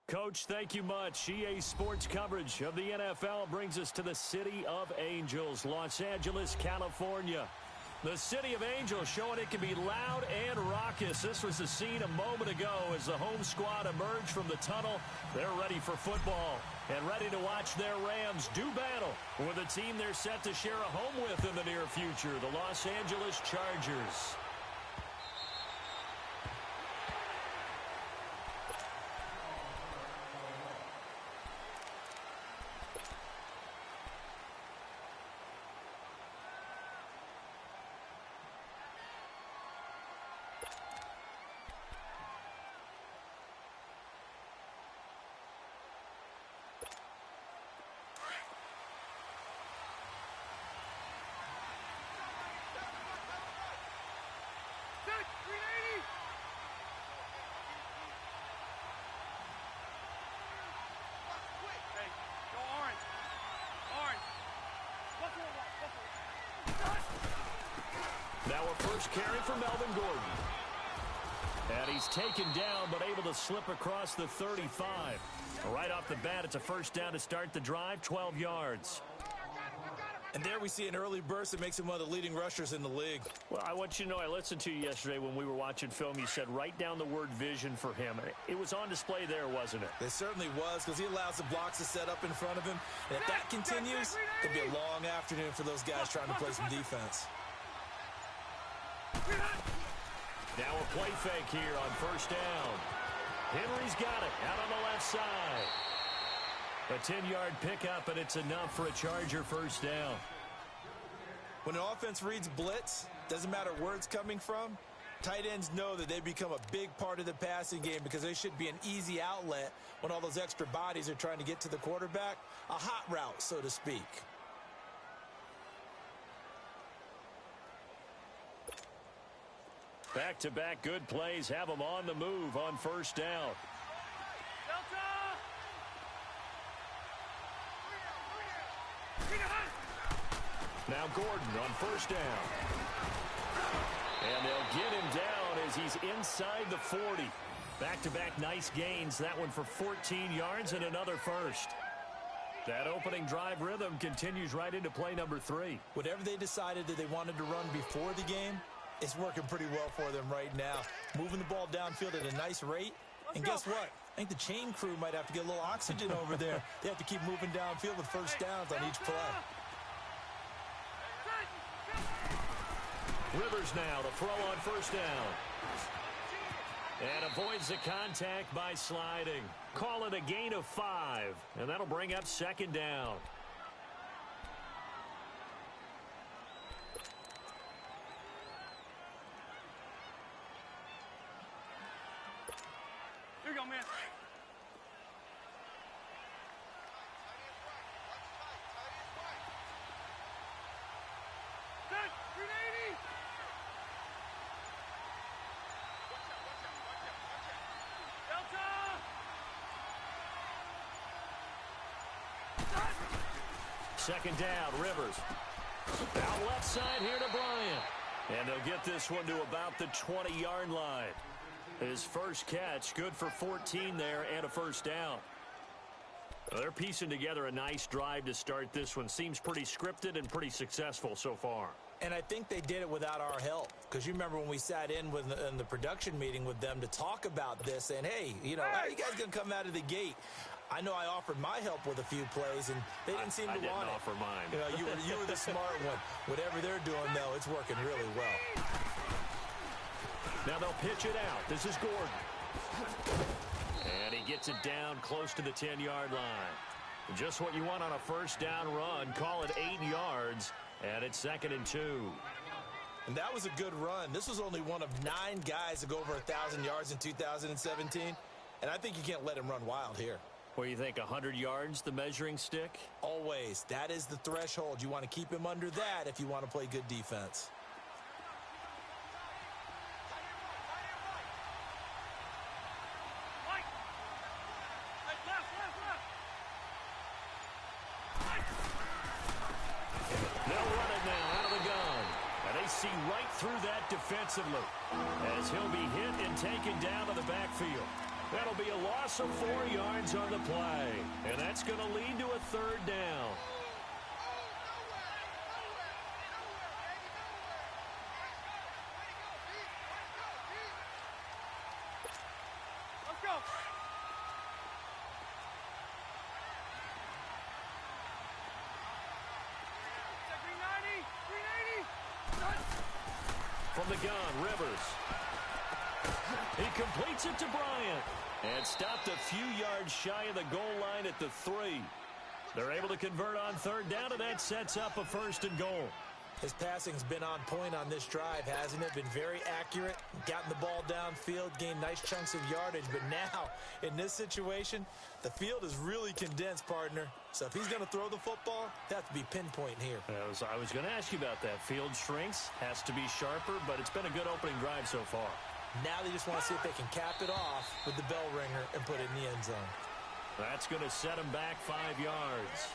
Coach, thank you much. EA Sports coverage of the NFL brings us to the City of Angels, Los Angeles, California. The City of Angels showing it can be loud and raucous. This was the scene a moment ago as the home squad emerged from the tunnel. They're ready for football and ready to watch their Rams do battle with a team they're set to share a home with in the near future, the Los Angeles Chargers. Now a first carry for Melvin Gordon. And he's taken down but able to slip across the 35. Right off the bat, it's a first down to start the drive, 12 yards. And there we see an early burst that makes him one of the leading rushers in the league. Well, I want you to know, I listened to you yesterday when we were watching film. You said write down the word vision for him. It was on display there, wasn't it? It certainly was, because he allows the blocks to set up in front of him. And if that continues, it could be a long afternoon for those guys trying to play some defense. Now a play fake here on first down. Henry's got it out on the left side. A 10-yard pickup, and it's enough for a Charger first down. When an offense reads blitz, doesn't matter where it's coming from, tight ends know that they become a big part of the passing game because they should be an easy outlet when all those extra bodies are trying to get to the quarterback. A hot route, so to speak. Back-to-back good plays have them on the move on first down. Now Gordon on first down. And they'll get him down as he's inside the 40. Back-to-back nice gains. That one for 14 yards and another first. That opening drive rhythm continues right into play number 3. Whatever they decided that they wanted to run before the game, it's working pretty well for them right now. Moving the ball downfield at a nice rate. And guess what? I think the chain crew might have to get a little oxygen over there. They have to keep moving downfield with first downs on each play. Rivers now to throw on first down. And avoids the contact by sliding. Call it a gain of 5. And that'll bring up second down. Here you go, man. Set, 380. Delta. Second down, Rivers. Out left side here to Bryant. And they'll get this one to about the 20-yard line. His first catch, good for 14 there and a first down. Well, they're piecing together a nice drive to start this one. Seems pretty scripted and pretty successful so far. And I think they did it without our help. Because you remember when we sat in the production meeting with them to talk about this, saying, hey, how are you guys going to come out of the gate? I know I offered my help with a few plays, and they didn't seem to want it. I didn't offer mine. You were the smart one. Whatever they're doing, though, it's working really well. Now they'll pitch it out. This is Gordon. And he gets it down close to the 10-yard line. Just what you want on a first down run. Call it 8 yards, and it's 2nd and 2. And that was a good run. This was only one of 9 guys to go over 1,000 yards in 2017. And I think you can't let him run wild here. What do you think, 100 yards, the measuring stick? Always. That is the threshold. You want to keep him under that if you want to play good defense. See right through that defensively as he'll be hit and taken down to the backfield. That'll be a loss of 4 yards on the play. And that's going to lead to a third down. Let's go. Green 90, green 80. From the gun, Rivers. He completes it to Bryant. And stopped a few yards shy of the goal line at the 3. They're able to convert on third down, and that sets up a 1st and goal. His passing's been on point on this drive, hasn't it? Been very accurate, gotten the ball downfield, gained nice chunks of yardage. But now, in this situation, the field is really condensed, partner. So if he's going to throw the football, that has to be pinpoint here. I was going to ask you about that. Field shrinks, has to be sharper, but it's been a good opening drive so far. Now they just want to see if they can cap it off with the bell ringer and put it in the end zone. That's going to set him back 5 yards.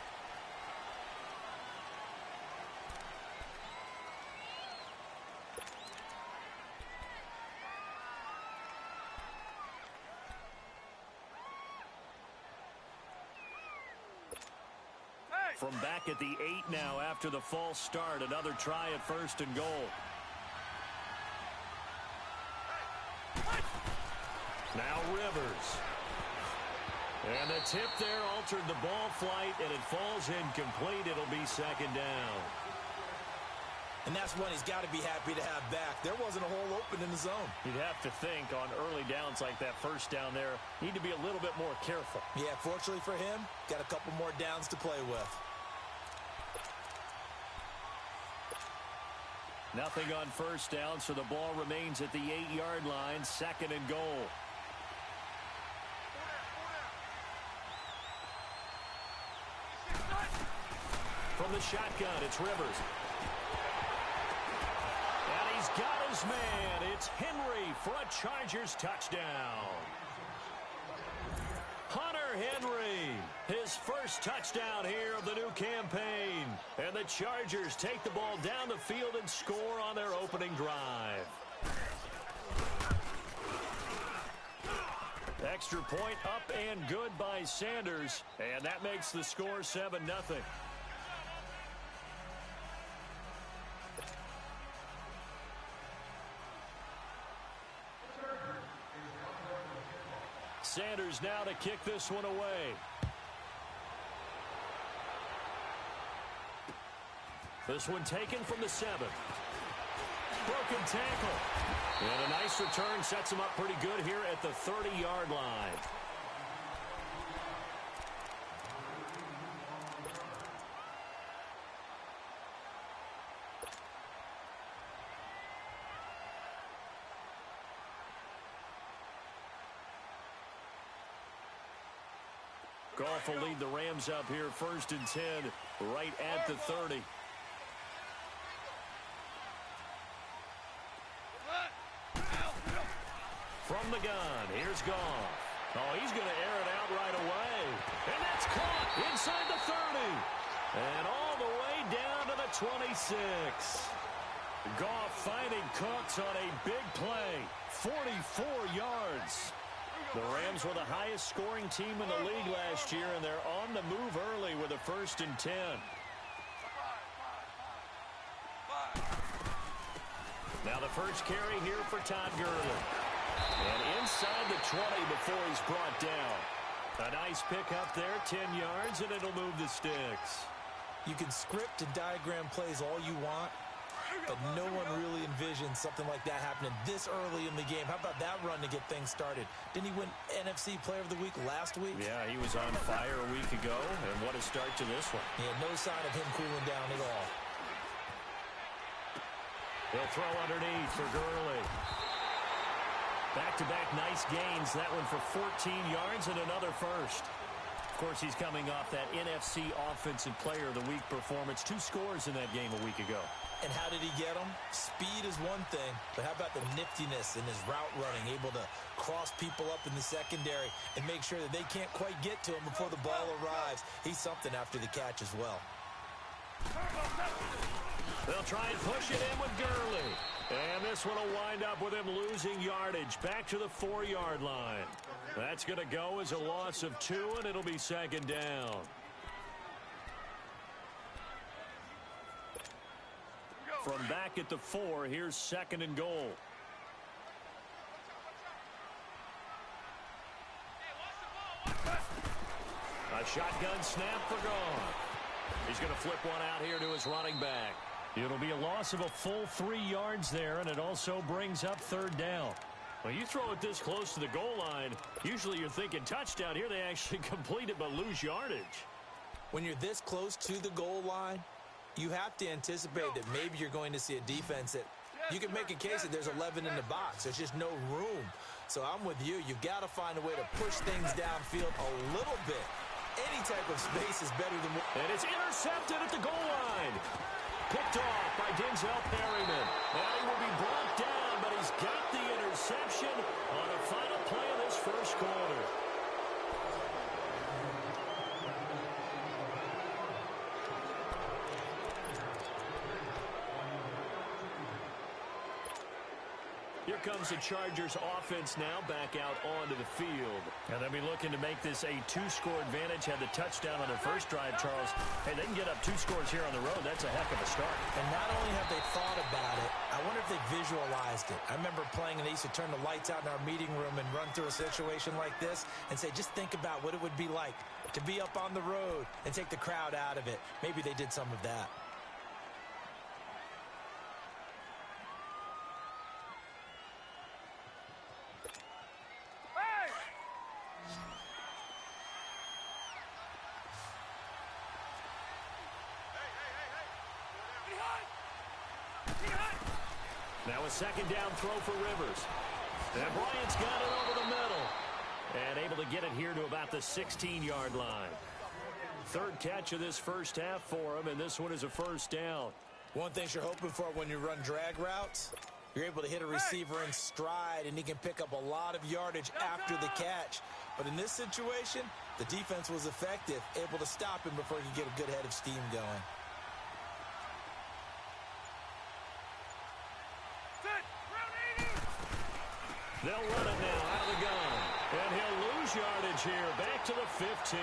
From back at the 8 now after the false start, another try at 1st and goal. Now Rivers. And the tip there altered the ball flight, and it falls incomplete. It'll be 2nd down. And that's one he's got to be happy to have back. There wasn't a hole open in the zone. You'd have to think on early downs like that, 1st down there, need to be a little bit more careful. Yeah, fortunately for him, got a couple more downs to play with. Nothing on 1st down, so the ball remains at the 8-yard line, 2nd and goal. From the shotgun, it's Rivers. And he's got his man. It's Henry for a Chargers touchdown. Hunter Henry, his first touchdown here of the new campaign. And the Chargers take the ball down the field and score on their opening drive. Extra point up and good by Sanders. And that makes the score 7-0. Sanders now to kick this one away. This one taken from the 7. Broken tackle. And a nice return sets him up pretty good here at the 30-yard line. Goff will lead the Rams up here 1st and 10 right at the 30. From the gun, here's Goff. Oh, he's going to air it out right away. And that's caught inside the 30. And all the way down to the 26. Goff finding Cooks on a big play. 44 yards. The Rams were the highest scoring team in the league last year, and they're on the move early with a 1st and 10. Now the first carry here for Todd Gurley. And inside the 20 before he's brought down. A nice pickup there, 10 yards, and it'll move the sticks. You can script and diagram plays all you want, but no one really envisioned something like that happening this early in the game. How about that run to get things started? Didn't he win NFC Player of the Week last week? Yeah, he was on fire a week ago, and what a start to this one. Yeah, no sign of him cooling down at all. He'll throw underneath for Gurley. Back-to-back nice gains. That one for 14 yards and another first. Of course, he's coming off that NFC Offensive Player of the Week performance. 2 scores in that game a week ago. And how did he get them? Speed is one thing, but how about the niftiness in his route running, able to cross people up in the secondary and make sure that they can't quite get to him before the ball arrives. He's something after the catch as well. They'll try and push it in with Gurley. And this one will wind up with him losing yardage back to the 4-yard line. That's going to go as a loss of 2, and it'll be second down. From back at the 4, here's second and goal. A shotgun snap for Goin. He's going to flip one out here to his running back. It'll be a loss of a full 3 yards there, and it also brings up third down. Well, you throw it this close to the goal line, usually you're thinking touchdown. Here they actually complete it but lose yardage. When you're this close to the goal line, you have to anticipate that maybe you're going to see a defense that you can make a case that there's 11 in the box. There's just no room. So I'm with you. You've got to find a way to push things downfield a little bit. Any type of space is better than... And it's intercepted at the goal line. Picked off by Denzel Perryman. Now he will be brought down, but he's got the interception on the final play of this first quarter. Here comes the Chargers offense now back out onto the field. And they'll be looking to make this a 2-score advantage. Had the touchdown on their first drive, Charles. Hey, they can get up 2 scores here on the road. That's a heck of a start. And not only have they thought about it, I wonder if they visualized it. I remember playing and they used to turn the lights out in our meeting room and run through a situation like this and say, just think about what it would be like to be up on the road and take the crowd out of it. Maybe they did some of that. Now a second down throw for Rivers. And Bryant's got it over the middle. And able to get it here to about the 16-yard line. Third catch of this first half for him, and this one is a first down. One thing you're hoping for when you run drag routes, you're able to hit a receiver in stride, and he can pick up a lot of yardage after the catch. But in this situation, the defense was effective, able to stop him before he could get a good head of steam going. They'll run it now out of the gun. And he'll lose yardage here back to the 15.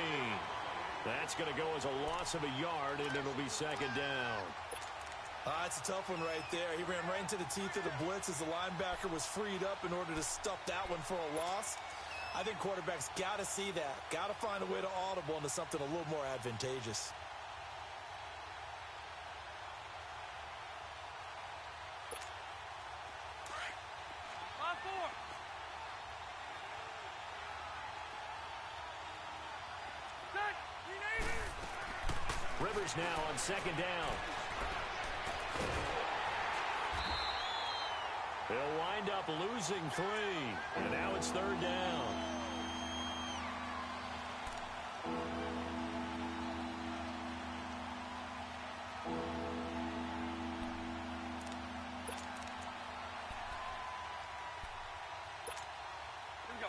That's going to go as a loss of a yard, and it'll be second down. That's a tough one right there. He ran right into the teeth of the blitz as the linebacker was freed up in order to stuff that one for a loss. I think quarterbacks got to see that. Got to find a way to audible into something a little more advantageous. Rivers now on second down. They'll wind up losing 3. And now it's third down.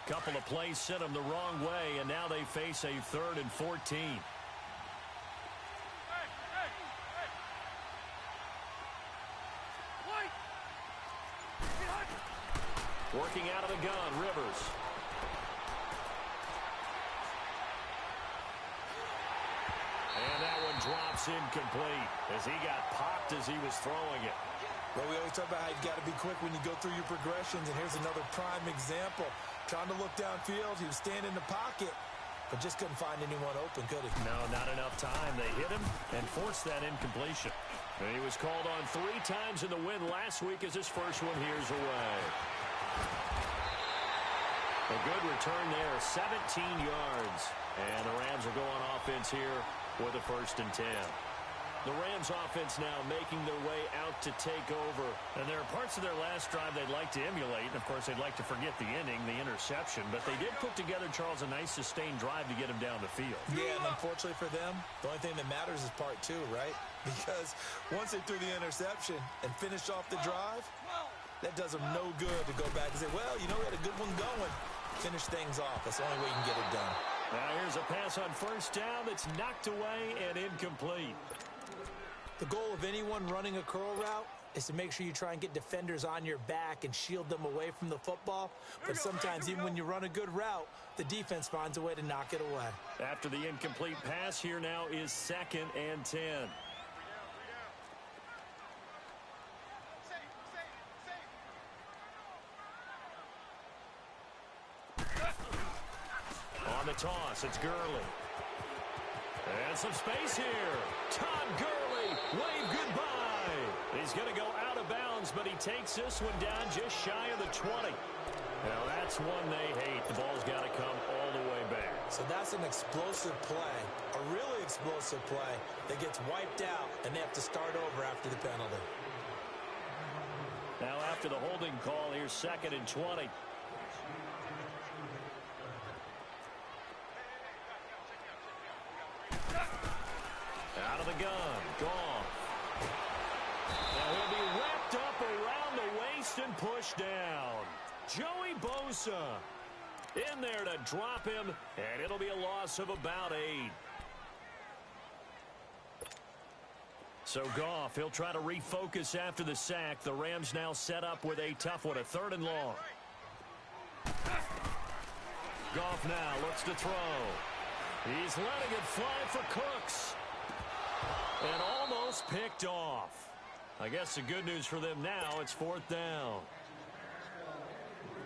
Couple of plays sent them the wrong way, and now they face a 3rd and 14. Working out of the gun, Rivers. And that one drops incomplete as he got popped as he was throwing it. Well, we always talk about how you got to be quick when you go through your progressions, and here's another prime example. Trying to look downfield, he was standing in the pocket, but just couldn't find anyone open, could he? No, not enough time. They hit him and forced that incompletion. And he was called on 3 times in the win last week as his first one here's away. A good return there, 17 yards. And the Rams will go on offense here with a 1st and 10. The Rams offense now making their way out to take over. And there are parts of their last drive they'd like to emulate. And, of course, they'd like to forget the inning, the interception. But they did put together, Charles, a nice sustained drive to get him down the field. Yeah, and unfortunately for them, the only thing that matters is part 2, right? Because once they threw the interception and finished off the drive, that does them no good to go back and say, well, you know, we had a good one going. Finish things off. That's the only way you can get it done. Now here's a pass on first down that's knocked away and incomplete. The goal of anyone running a curl route is to make sure you try and get defenders on your back and shield them away from the football. But sometimes even when you run a good route, the defense finds a way to knock it away. After the incomplete pass, here now is 2nd and 10. On the toss, it's Gurley. And some space here. Todd Gurley, wave goodbye. He's going to go out of bounds, but he takes this one down just shy of the 20. Now that's one they hate. The ball's got to come all the way back. So that's an explosive play, a really explosive play that gets wiped out, and they have to start over after the penalty. Now after the holding call, here's 2nd and 20. Out of the gun, Goff. Now he'll be wrapped up around the waist and pushed down. Joey Bosa in there to drop him, and it'll be a loss of about 8. So Goff, he'll try to refocus after the sack. The Rams now set up with a tough one, a 3rd and long. Goff now looks to throw. He's letting it fly for Cooks. And almost picked off. I guess the good news for them now, it's 4th down.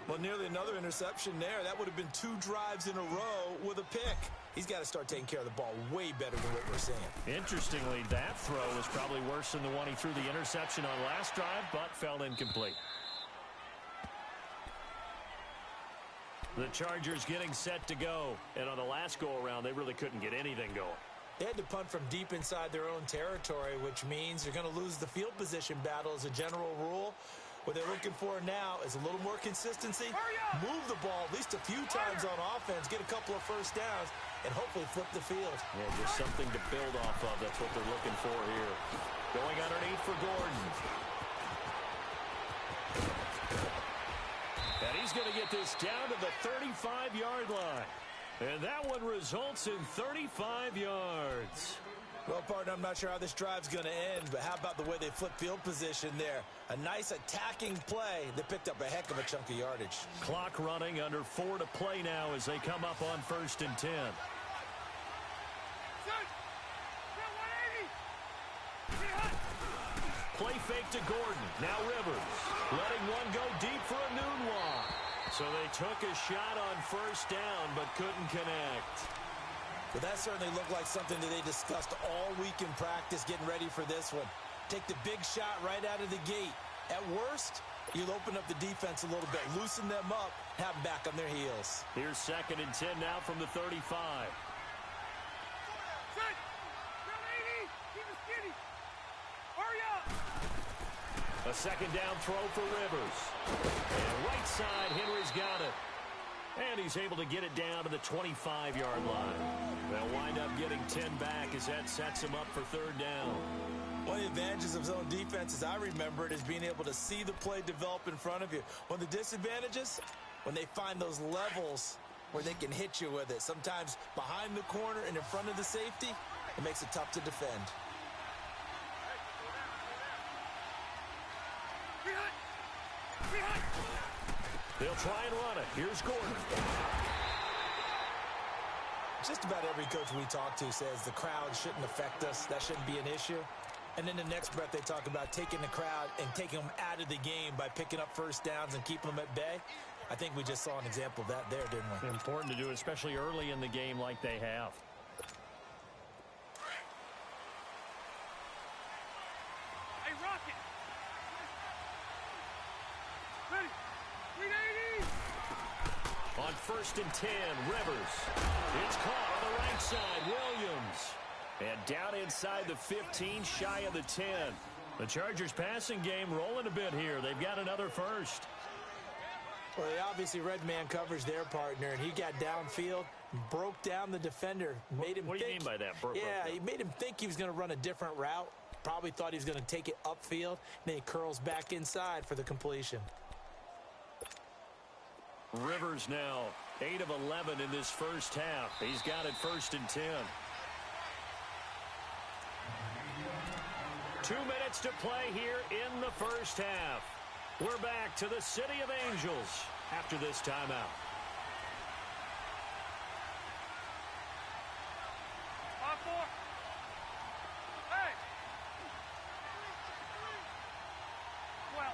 Well, nearly another interception there. That would have been 2 drives in a row with a pick. He's got to start taking care of the ball way better than what we're seeing. Interestingly, that throw was probably worse than the one he threw the interception on last drive, but fell incomplete. The Chargers getting set to go. And on the last go-around, they really couldn't get anything going. They had to punt from deep inside their own territory, which means they're going to lose the field position battle as a general rule. What they're looking for now is a little more consistency, move the ball at least a few times on offense, get a couple of first downs, and hopefully flip the field. Yeah, just something to build off of. That's what they're looking for here. Going underneath for Gordon. And he's going to get this down to the 35-yard line. And that one results in 35 yards. Well, partner, I'm not sure how this drive's going to end, but how about the way they flip field position there? A nice attacking play that picked up a heck of a chunk of yardage. Clock running, under 4 to play now as they come up on 1st and 10. Play fake to Gordon. Now Rivers. Letting one go deep for a noon walk. So they took a shot on 1st down, but couldn't connect. Well, that certainly looked like something that they discussed all week in practice getting ready for this one. Take the big shot right out of the gate. At worst, you'll open up the defense a little bit, loosen them up, have them back on their heels. Here's 2nd and 10 now from the 35. A 2nd down throw for Rivers. And right side, Henry's got it. And he's able to get it down to the 25-yard line. They'll wind up getting 10 back as that sets him up for 3rd down. One of the advantages of zone defense, as I remember it, is being able to see the play develop in front of you. One of the disadvantages, when they find those levels where they can hit you with it. Sometimes behind the corner and in front of the safety, it makes it tough to defend. They'll try and run it. Here's Gordon. Just about every coach we talk to says the crowd shouldn't affect us. That shouldn't be an issue. And in the next breath, they talk about taking the crowd and taking them out of the game by picking up first downs and keeping them at bay. I think we just saw an example of that there, didn't we? Important to do, especially early in the game like they have. Hey, Rocket! Ready? 380! On 1st and 10, Rivers. It's caught on the right side, Williams. And down inside the 15, shy of the 10. The Chargers passing game rolling a bit here. They've got another first. Well, they obviously read man coverage their partner, and he got downfield, broke down the defender, made him What do you mean by that? Yeah, he made him think he was going to run a different route. Probably thought he was going to take it upfield, and then he curls back inside for the completion. Rivers now 8 of 11 in this first half. He's got it 1st and 10. 2 minutes to play here in the first half. We're back to the City of Angels after this timeout. 5-4. Hey! 12.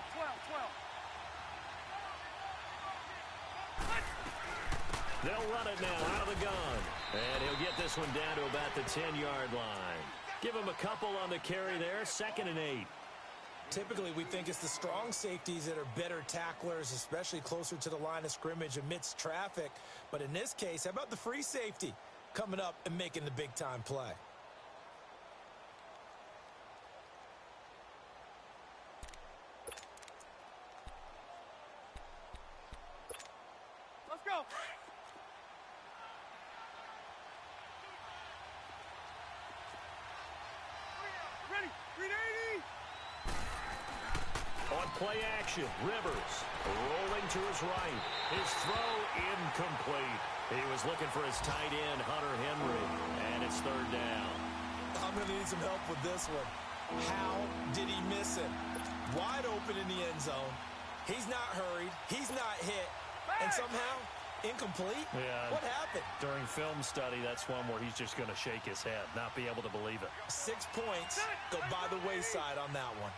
They'll run it now out of the gun. And he'll get this one down to about the 10-yard line. Give him a couple on the carry there, 2nd and 8. Typically, we think it's the strong safeties that are better tacklers, especially closer to the line of scrimmage amidst traffic. But in this case, how about the free safety coming up and making the big-time play? Let's go. Ready. 380. On play action, Rivers rolling to his right. His throw incomplete. He was looking for his tight end, Hunter Henry, and it's 3rd down. I'm going to need some help with this one. How did he miss him? Wide open in the end zone. He's not hurried. He's not hit. And somehow, incomplete? Yeah. What happened? During film study, that's one where he's just going to shake his head, not be able to believe it. 6 points go by the wayside on that one.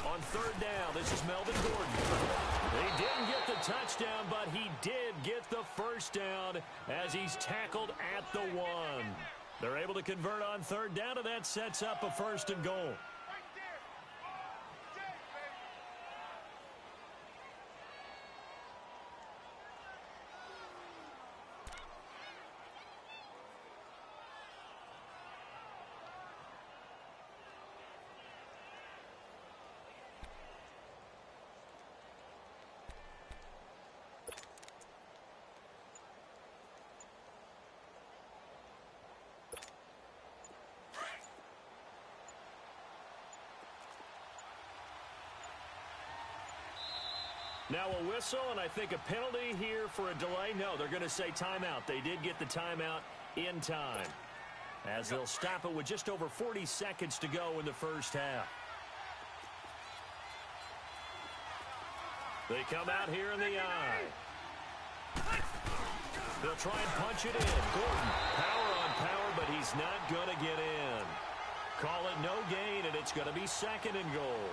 On 3rd down, this is Melvin Gordon. He didn't get the touchdown, but he did get the 1st down as he's tackled at the 1. They're able to convert on 3rd down, and that sets up a 1st and goal. Now a whistle, and I think a penalty here for a delay. No, they're going to say timeout. They did get the timeout in time, as they'll stop it with just over 40 seconds to go in the first half. They come out here in the eye. They'll try and punch it in. Gordon, power on power, but he's not going to get in. Call it no gain, and it's going to be 2nd and goal.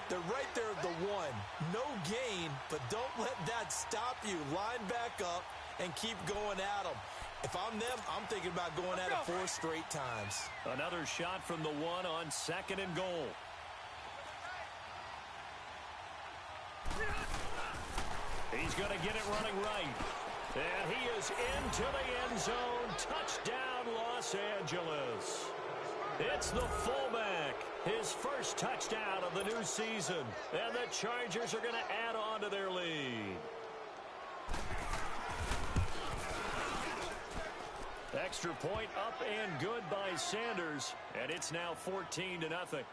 They're right there at the 1. No gain, but don't let that stop you. Line back up and keep going at them. If I'm them, I'm thinking about going at it 4 straight times. Another shot from the 1 on 2nd and goal. He's going to get it running right. And he is into the end zone. Touchdown, Los Angeles. It's the fullback. His first touchdown of the new season. And the Chargers are going to add on to their lead. Extra point up and good by Sanders. And it's now 14-0.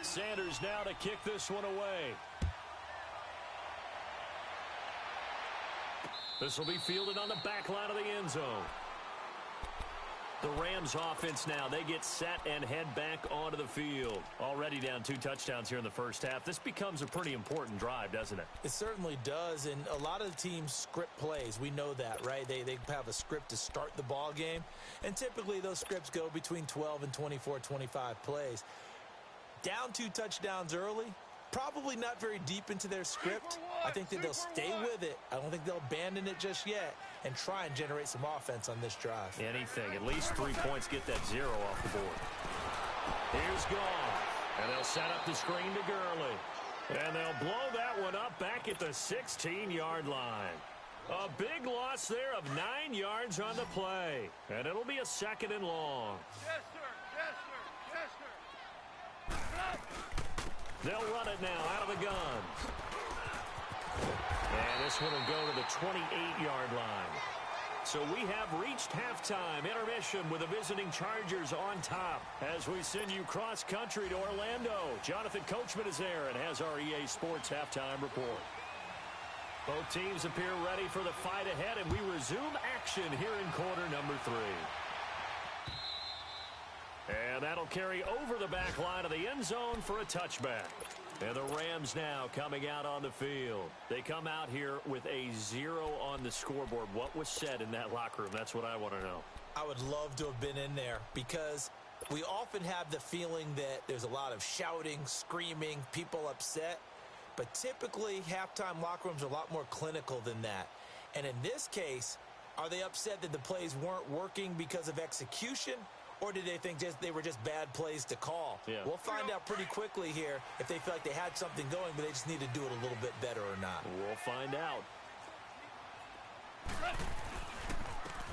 Sanders now to kick this one away. This will be fielded on the back line of the end zone. The Rams offense now, they get set and head back onto the field. Already down 2 touchdowns here in the first half. This becomes a pretty important drive, doesn't it? It certainly does, and a lot of the teams script plays. We know that, right? They have a script to start the ball game, and typically those scripts go between 12 and 24, 25 plays. Down 2 touchdowns early, probably not very deep into their script. I think that they'll stay with it. I don't think they'll abandon it just yet and try and generate some offense on this drive. Anything. At least 3 points, get that 0 off the board. Here's Goin. And they'll set up the screen to Gurley. And they'll blow that one up back at the 16-yard line. A big loss there of 9 yards on the play. And it'll be a 2nd and long. Yes, sir. Yes, sir. Yes, sir. They'll run it now out of the gun. And this one will go to the 28-yard line. So we have reached halftime intermission with the visiting Chargers on top. As we send you cross-country to Orlando, Jonathan Coachman is there and has our EA Sports halftime report. Both teams appear ready for the fight ahead, and we resume action here in quarter number 3. And that'll carry over the back line of the end zone for a touchback. And the Rams now coming out on the field. They come out here with a 0 on the scoreboard. What was said in that locker room? That's what I want to know. I would love to have been in there because we often have the feeling that there's a lot of shouting, screaming, people upset. But typically, halftime locker rooms are a lot more clinical than that. And in this case, are they upset that the plays weren't working because of execution? Or did they think they were just bad plays to call? Yeah. We'll find out pretty quickly here if they feel like they had something going, but they just need to do it a little bit better or not. We'll find out.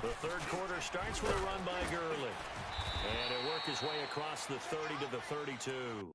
The third quarter starts with a run by Gurley. And he'll work his way across the 30 to the 32.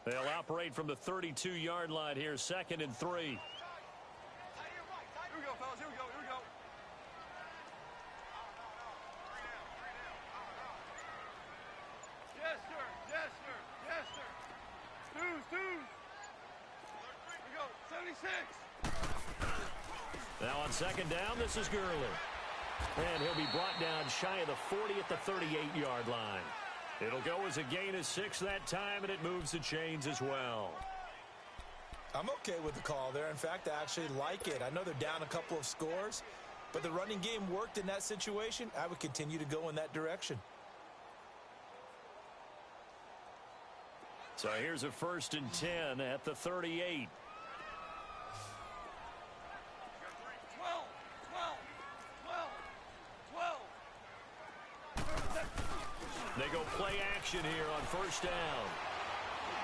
They'll operate from the 32-yard line here, 2nd and 3. Here we go, fellas. Here we go. Here we go. Yes, sir. Yes, sir. Yes, sir. Twos. Here we go. 76. Now on 2nd down, this is Gurley. And he'll be brought down shy of the 40 at the 38-yard line. It'll go as a gain of 6 that time, and it moves the chains as well. I'm okay with the call there. In fact, I actually like it. I know they're down a couple of scores, but the running game worked in that situation. I would continue to go in that direction. So here's a 1st and 10 at the 38. 12. They go play action here on 1st down.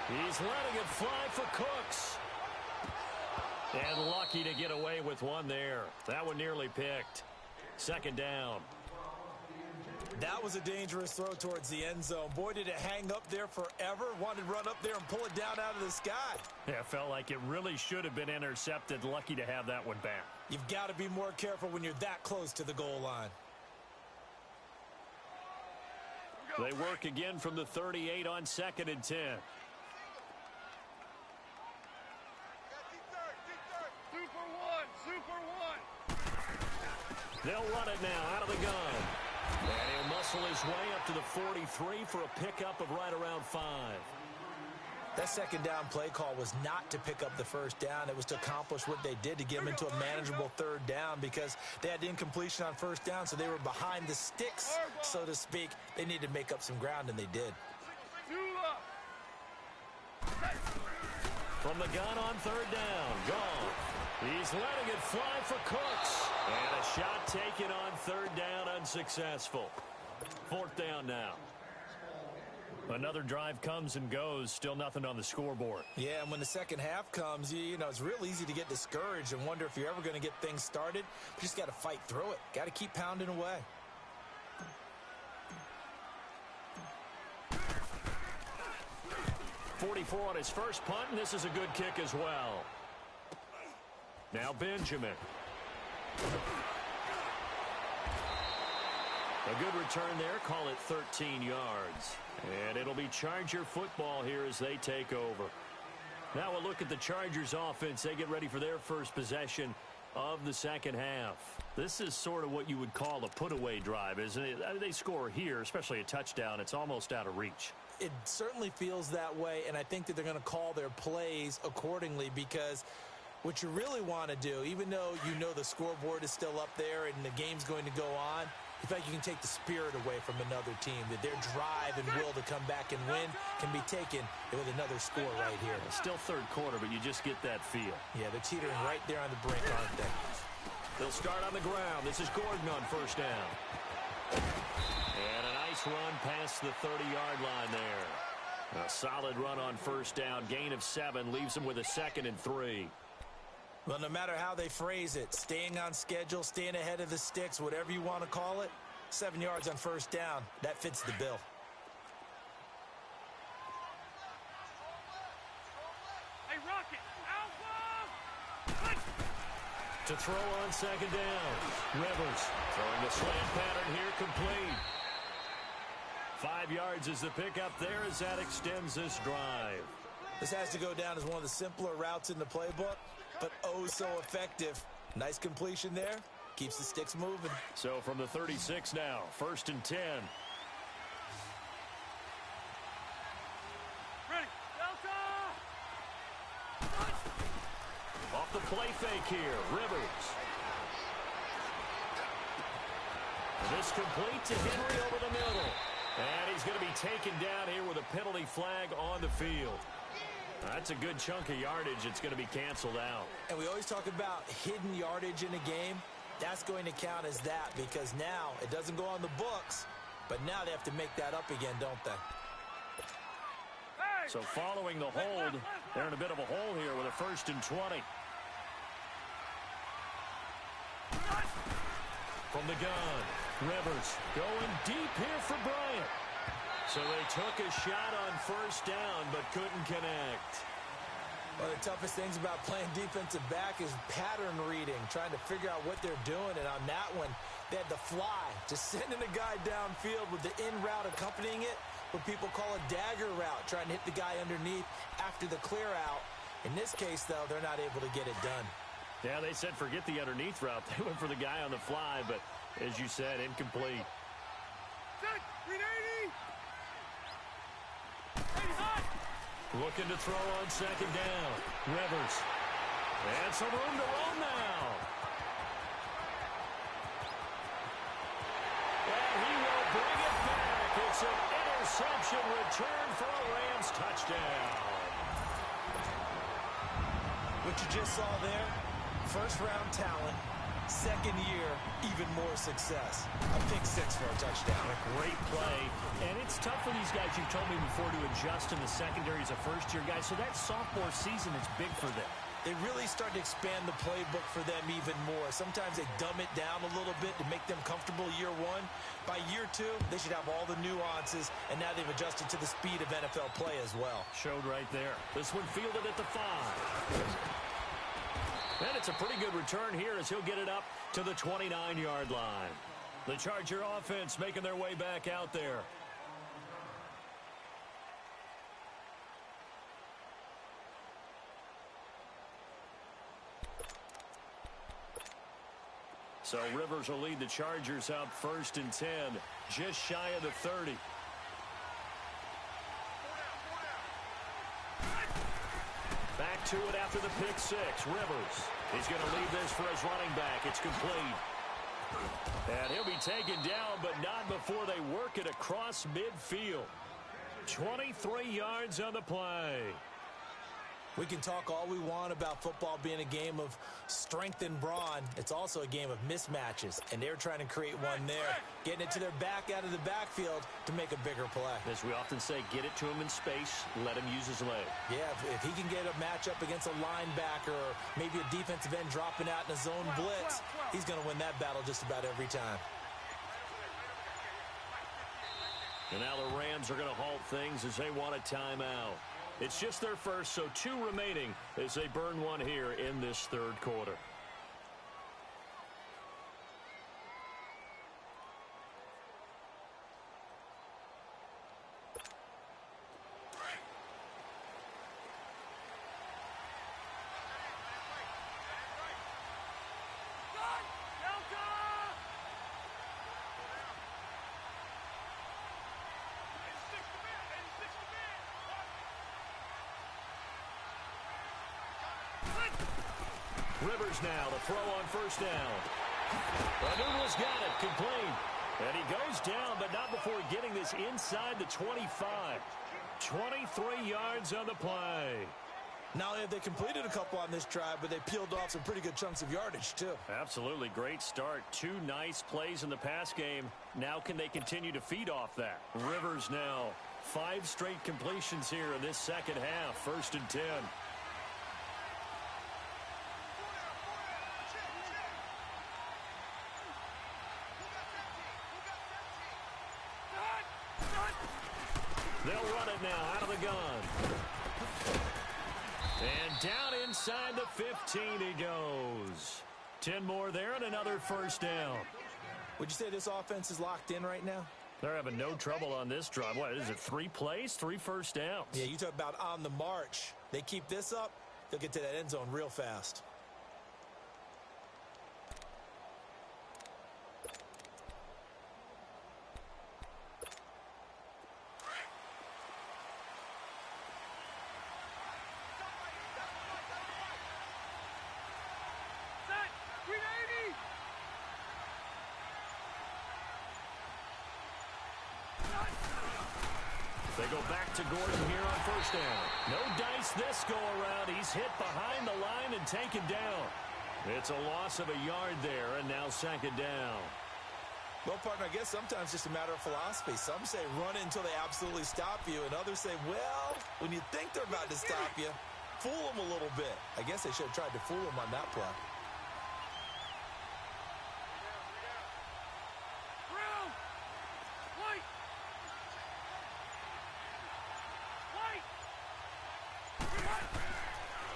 He's letting it fly for Cooks. And lucky to get away with one there. That one nearly picked. 2nd down. That was a dangerous throw towards the end zone. Boy, did it hang up there forever. Wanted to run up there and pull it down out of the sky. Yeah, felt like it really should have been intercepted. Lucky to have that one back. You've got to be more careful when you're that close to the goal line. They work again from the 38 on 2nd and 10. Super one. They'll run it now out of the gun. And he'll muscle his way up to the 43 for a pickup of right around 5. That 2nd down play call was not to pick up the 1st down. It was to accomplish what they did to get them into a manageable 3rd down because they had incompletion on 1st down, so they were behind the sticks, so to speak. They needed to make up some ground, and they did. From the gun on 3rd down, gone. He's letting it fly for Cooks. And a shot taken on 3rd down, unsuccessful. 4th down now. Another drive comes and goes. Still nothing on the scoreboard. Yeah, and when the second half comes, you know, it's real easy to get discouraged and wonder if you're ever going to get things started. You just got to fight through it. Got to keep pounding away. .44 on his first punt, and this is a good kick as well. Now Benjamin. A good return there. Call it 13 yards. And it'll be Charger football here as they take over. Now we'll look at the Chargers offense. They get ready for their first possession of the second half. This is sort of what you would call a put-away drive, isn't it? They score here, especially a touchdown. It's almost out of reach. It certainly feels that way, and I think that they're going to call their plays accordingly, because what you really want to do, even though you know the scoreboard is still up there and the game's going to go on, in fact, you can take the spirit away from another team, that their drive and will to come back and win can be taken with another score right here. Still third quarter, but you just get that feel. Yeah, they're teetering right there on the brink, aren't they? They'll start on the ground. This is Gordon on first down. And a nice run past the 30-yard line there. A solid run on first down. Gain of 7 leaves them with a 2nd and 3. Well, no matter how they phrase it, staying on schedule, staying ahead of the sticks, whatever you want to call it, 7 yards on first down, that fits the bill. Hey, Rocket, Alpha! To throw on second down. Rivers throwing the slant pattern here, complete. 5 yards is the pickup there as that extends this drive. This has to go down as one of the simpler routes in the playbook, but oh so effective. Nice completion there. Keeps the sticks moving. So from the 36 now, 1st and 10. Ready, Delta! Off the play fake here, Rivers. And this complete to Henry over the middle. And he's going to be taken down here with a penalty flag on the field. That's a good chunk of yardage. It's going to be canceled out. And we always talk about hidden yardage in a game. That's going to count as that, because now it doesn't go on the books, but now they have to make that up again, don't they? So following the hold, they're in a bit of a hole here with a 1st and 20. From the gun, Rivers going deep here for Bryant. So they took a shot on first down, but couldn't connect. One of the toughest things about playing defensive back is pattern reading, trying to figure out what they're doing. And on that one, they had the fly, just sending a guy downfield with the in route accompanying it, what people call a dagger route, trying to hit the guy underneath after the clear out. In this case, though, they're not able to get it done. Yeah, they said forget the underneath route. They went for the guy on the fly, but as you said, incomplete. Set, 380! Looking to throw on second down. Rivers. And some room to roam now. And he will bring it back. It's an interception return for a Rams touchdown. What you just saw there, first-round talent, second year, even more success. A pick 6 for a touchdown. A great play. And it's tough for these guys, you've told me before, to adjust in the secondary as a first-year guy. So that sophomore season is big for them. They really start to expand the playbook for them even more. Sometimes they dumb it down a little bit to make them comfortable year 1. By year 2, they should have all the nuances, and now they've adjusted to the speed of NFL play as well. Showed right there. This one fielded at the 5. And it's a pretty good return here as he'll get it up to the 29-yard line. The Charger offense making their way back out there. So Rivers will lead the Chargers out 1st and 10, just shy of the 30. Back to it after the pick 6. Rivers. He's going to leave this for his running back. It's complete. And he'll be taken down, but not before they work it across midfield. 23 yards on the play. We can talk all we want about football being a game of strength and brawn. It's also a game of mismatches, and they're trying to create one there, getting it to their back out of the backfield to make a bigger play. As we often say, get it to him in space, let him use his leg. Yeah, if he can get a matchup against a linebacker or maybe a defensive end dropping out in a zone blitz, he's going to win that battle just about every time. And now the Rams are going to halt things as they want a timeout. It's just their first, so 2 remaining as they burn one here in this third quarter. Rivers now to throw on first down. Anuno's got it, complete. And he goes down, but not before getting this inside the 25. 23 yards on the play. Not only have they completed a couple on this drive, but they peeled off some pretty good chunks of yardage, too. Absolutely, great start. 2 nice plays in the pass game. Now can they continue to feed off that? Rivers now, 5 straight completions here in this second half. 1st and 10. They'll run it now out of the gun. And down inside the 15 he goes. 10 more there and another first down. Would you say this offense is locked in right now? They're having no trouble on this drive. What is it, 3 plays, 3 first downs? Yeah, you talk about on the march. They keep this up, they'll get to that end zone real fast. They go back to Gordon here on first down. No dice this go around. He's hit behind the line and taken down. It's a loss of a yard there, and now 2nd down. Well, partner, I guess sometimes it's just a matter of philosophy. Some say run it until they absolutely stop you, and others say, well, when you think they're about to stop you, fool them a little bit. I guess they should have tried to fool them on that play.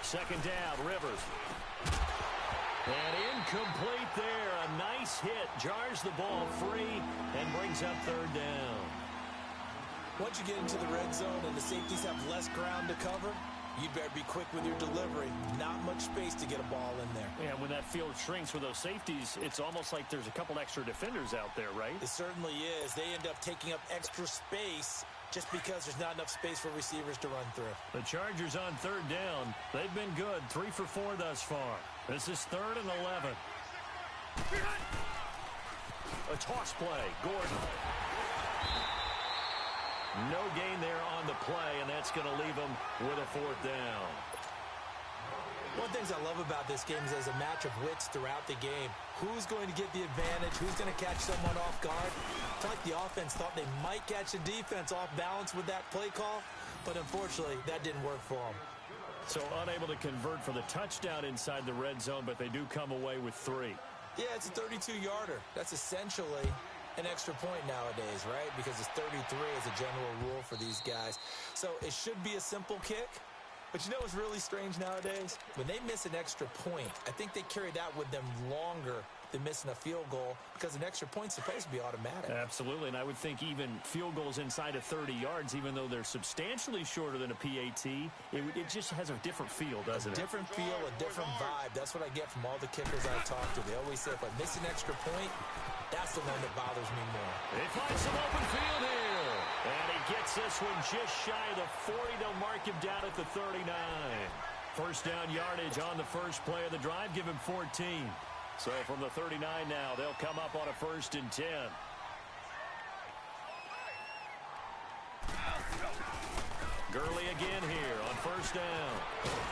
Second down, Rivers. And incomplete there. A nice hit. Jars the ball free and brings up 3rd down. Once you get into the red zone and the safeties have less ground to cover, you'd better be quick with your delivery. Not much space to get a ball in there. Yeah, when that field shrinks with those safeties, it's almost like there's a couple extra defenders out there, right? It certainly is. They end up taking up extra space just because there's not enough space for receivers to run through. The Chargers on 3rd down. They've been good. 3 for 4 thus far. This is 3rd and 11. A toss play. Gordon. No gain there on the play, and that's going to leave them with a 4th down. One of the things I love about this game is there's a match of wits throughout the game. Who's going to get the advantage? Who's going to catch someone off guard? I feel like the offense thought they might catch the defense off balance with that play call, but unfortunately, that didn't work for them. So unable to convert for the touchdown inside the red zone, but they do come away with 3. Yeah, it's a 32-yarder. That's essentially an extra point nowadays, right? Because it's 33 as a general rule for these guys. So it should be a simple kick. But you know what's really strange nowadays? When they miss an extra point, I think they carry that with them longer than missing a field goal because an extra point's supposed to be automatic. Absolutely, and I would think even field goals inside of 30 yards, even though they're substantially shorter than a PAT, it just has a different feel, doesn't it? A different feel, a different vibe. That's what I get from all the kickers I talk to. They always say, if I miss an extra point, that's the one that bothers me more. They find some open field here. And he gets this one just shy of the 40. They'll mark him down at the 39. First down yardage on the first play of the drive. Give him 14. So from the 39 now, they'll come up on a 1st and 10. Gurley again here on first down.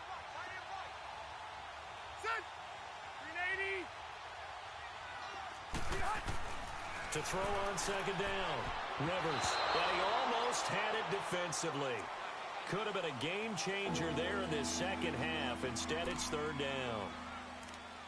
one, 5-1. To throw on second down. Rivers. And he almost had it defensively. Could have been a game changer there in this second half. Instead, it's third down.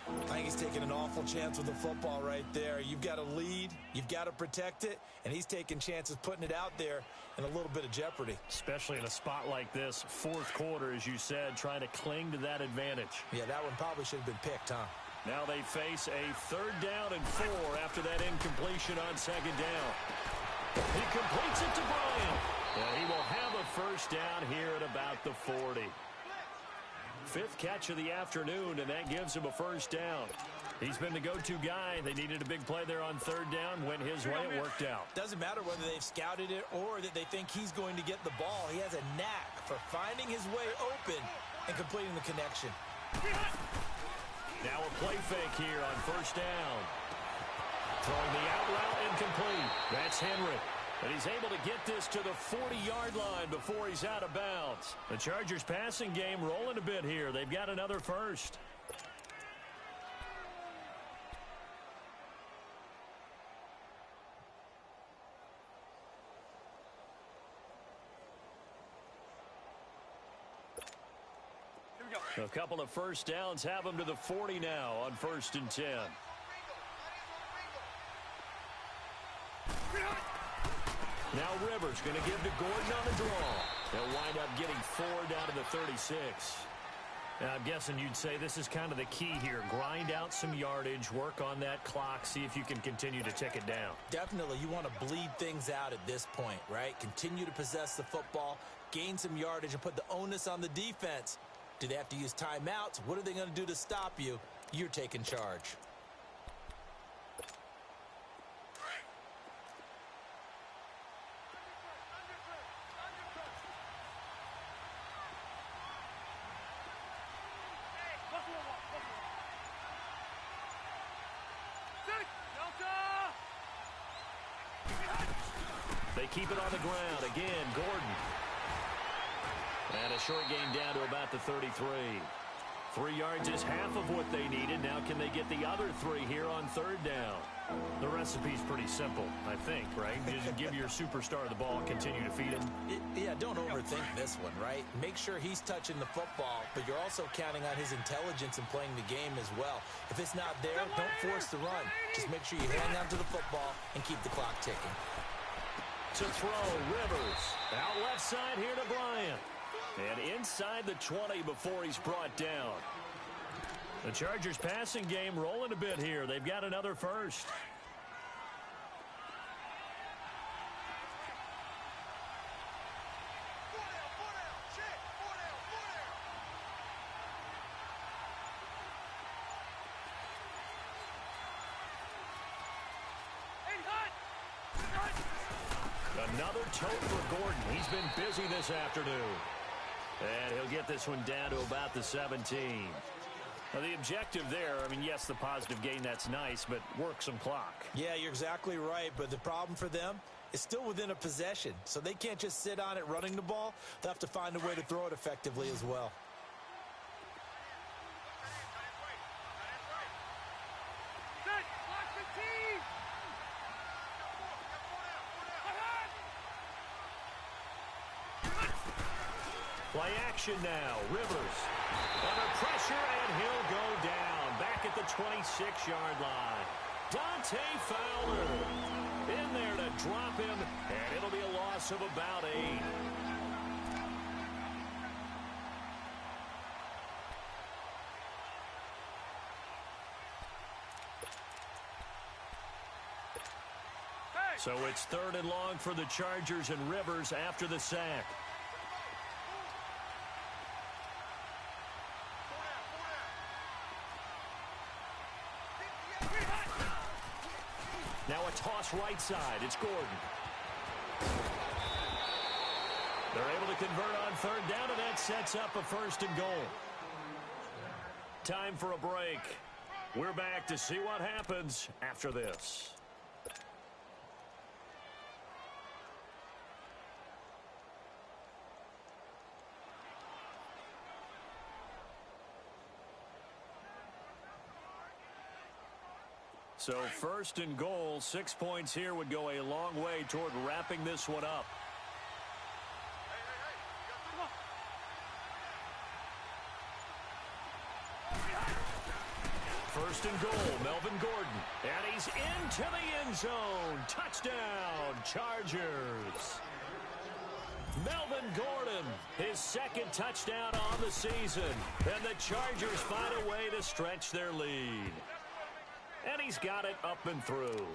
I think he's taking an awful chance with the football right there. You've got to lead, you've got to protect it, and he's taking chances putting it out there in a little bit of jeopardy. Especially in a spot like this, fourth quarter, as you said, trying to cling to that advantage. Yeah, that one probably should have been picked, huh? Now they face a third down and 4 after that incompletion on second down. He completes it to Bryant, and he will have a first down here at about the 40. Fifth catch of the afternoon, and that gives him a first down. He's been the go-to guy. They needed a big play there on third down. Went his way. It worked out. Doesn't matter whether they've scouted it or that they think he's going to get the ball. He has a knack for finding his way open and completing the connection. Now a play fake here on first down. Throwing the out route incomplete. That's Henry. And he's able to get this to the 40-yard line before he's out of bounds. The Chargers passing game rolling a bit here. They've got another first. Here we go. A couple of first downs have them to the 40 now on 1st and 10. Now Rivers going to give to Gordon on the draw. They'll wind up getting 4 down to the 36. Now, I'm guessing you'd say this is kind of the key here. Grind out some yardage, work on that clock, see if you can continue to tick it down. Definitely, you want to bleed things out at this point, right? Continue to possess the football, gain some yardage, and put the onus on the defense. Do they have to use timeouts? What are they going to do to stop you? You're taking charge. They keep it on the ground. Again, Gordon. And a short gain down to about the 33. 3 yards is half of what they needed. Now can they get the other 3 here on third down? The recipe's pretty simple, I think, right? Just give your superstar the ball, continue to feed him. Yeah, don't overthink this one, right? Make sure he's touching the football, but you're also counting on his intelligence in playing the game as well. If it's not there, don't force the run. Just make sure you hang on to the football and keep the clock ticking. To throw, Rivers. Out left side here to Bryant. And inside the 20 before he's brought down. The Chargers passing game rolling a bit here. They've got another first. Another tote for Gordon. He's been busy this afternoon. And he'll get this one down to about the 17. Now, the objective there, I mean, yes, the positive gain, that's nice, but work some clock. Yeah, you're exactly right, but the problem for them is still within a possession, so they can't just sit on it running the ball. They'll have to find a way to throw it effectively as well. Play action now. Rivers under pressure, and he'll go down back at the 26-yard line. Dante Fowler in there to drop him, and it'll be a loss of about 8. So it's 3rd and long for the Chargers, and Rivers after the sack. Now a toss right side. It's Gordon. They're able to convert on 3rd down, and that sets up a 1st and goal. Time for a break. We're back to see what happens after this. So first and goal, 6 points here would go a long way toward wrapping this one up. First and goal, Melvin Gordon. And he's into the end zone. Touchdown, Chargers. Melvin Gordon, his second touchdown on the season. And the Chargers find a way to stretch their lead. And he's got it up and through.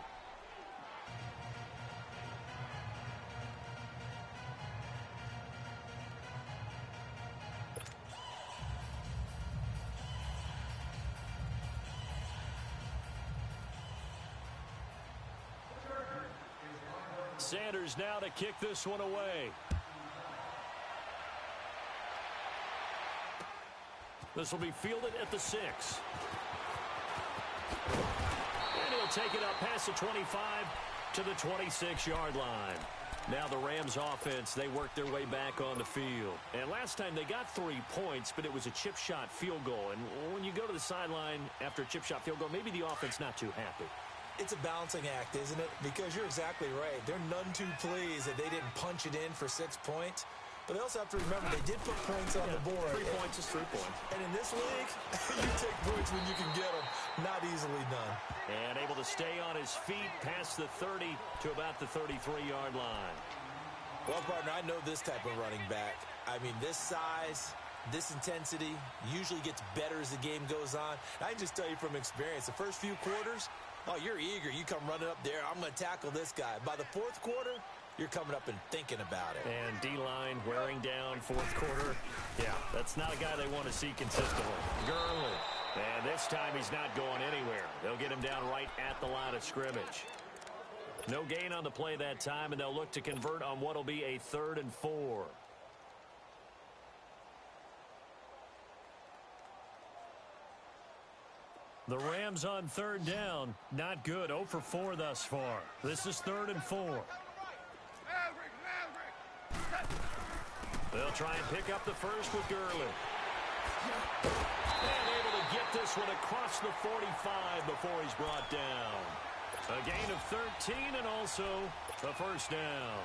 Sanders now to kick this one away. This will be fielded at the 6. And he'll take it up past the 25 to the 26-yard line. Now the Rams offense, they work their way back on the field. And last time they got 3 points, but it was a chip shot field goal. And when you go to the sideline after a chip shot field goal, maybe the offense not too happy. It's a balancing act, isn't it? Because you're exactly right. They're none too pleased that they didn't punch it in for 6 points. But they also have to remember they did put points on the board. 3 points is 3 points. And in this league, you take points when you can get them. Not easily done. And able to stay on his feet past the 30 to about the 33-yard line. Well, partner, I know this type of running back. I mean, this size, this intensity usually gets better as the game goes on. I can just tell you from experience, the first few quarters, oh, you're eager. You come running up there. I'm going to tackle this guy. By the fourth quarter, you're coming up and thinking about it. And D-line wearing down fourth quarter. Yeah, that's not a guy they want to see consistently. Gurley. And this time he's not going anywhere. They'll get him down right at the line of scrimmage. No gain on the play that time, and they'll look to convert on what will be a 3rd and 4. The Rams on 3rd down. Not good. 0 for 4 thus far. This is 3rd and 4. They'll try and pick up the first with Gurley. And able to get this one across the 45 before he's brought down. A gain of 13 and also a first down.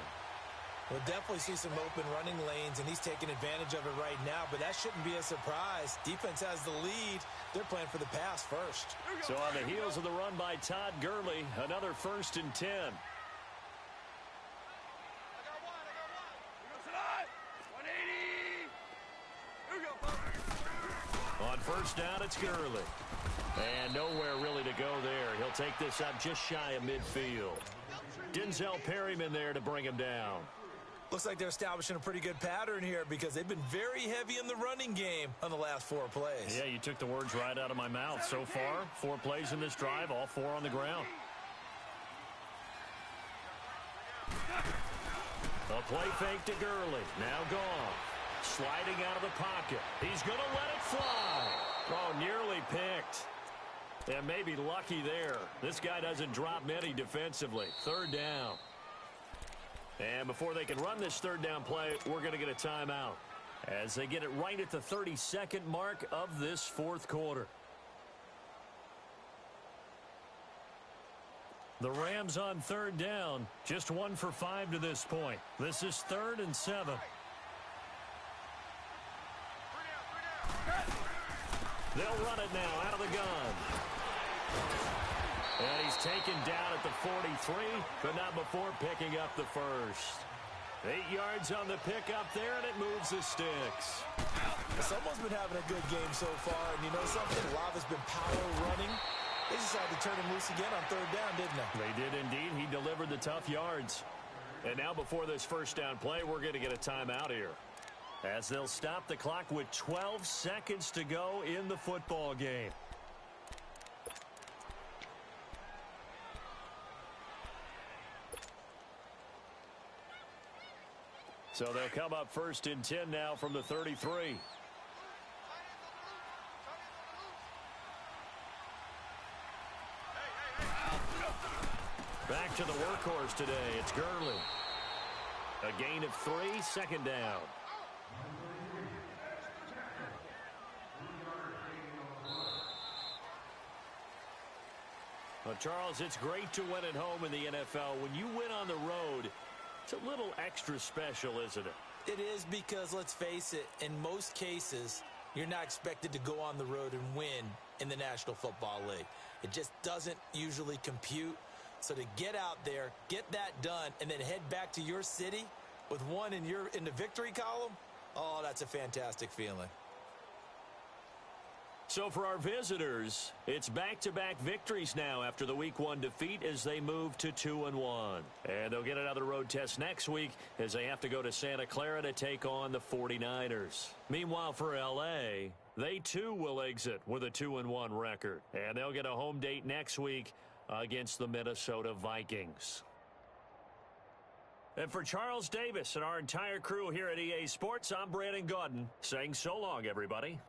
We'll definitely see some open running lanes, and he's taking advantage of it right now, but that shouldn't be a surprise. Defense has the lead. They're playing for the pass first. So on the heels of the run by Todd Gurley, another 1st and 10. On first down, it's Gurley. And nowhere really to go there. He'll take this up just shy of midfield. Denzel Perryman there to bring him down. Looks like they're establishing a pretty good pattern here because they've been very heavy in the running game on the last 4 plays. Yeah, you took the words right out of my mouth. So far, 4 plays in this drive, all 4 on the ground. A play fake to Gurley. Now gone. Sliding out of the pocket. He's going to let it fly. Oh, nearly picked. And maybe lucky there. This guy doesn't drop many defensively. 3rd down. And before they can run this 3rd down play, we're going to get a timeout as they get it right at the 32nd mark of this 4th quarter. The Rams on 3rd down, just 1 for 5 to this point. This is 3rd and 7. They'll run it now out of the gun. And he's taken down at the 43, but not before picking up the first. 8 yards on the pickup there, and it moves the sticks. Someone's been having a good game so far, and you know something? A lot has been power running. They decided to turn him loose again on 3rd down, didn't they? They did indeed. He delivered the tough yards. And now before this first down play, we're going to get a timeout here, as they'll stop the clock with 12 seconds to go in the football game. So they'll come up 1st and 10 now from the 33. Back to the workhorse today. It's Gurley. A gain of 3, 2nd down. Charles, it's great to win at home in the NFL. When you win on the road, it's a little extra special, isn't it? It is, because, let's face it, in most cases, you're not expected to go on the road and win in the National Football League. It just doesn't usually compute. So to get out there, get that done, and then head back to your city with one in the victory column, oh, that's a fantastic feeling. So for our visitors, it's back-to-back victories now after the Week 1 defeat as they move to 2-1. And they'll get another road test next week as they have to go to Santa Clara to take on the 49ers. Meanwhile, for L.A., they too will exit with a 2-1 record. And they'll get a home date next week against the Minnesota Vikings. And for Charles Davis and our entire crew here at EA Sports, I'm Brandon Gaudin saying so long, everybody.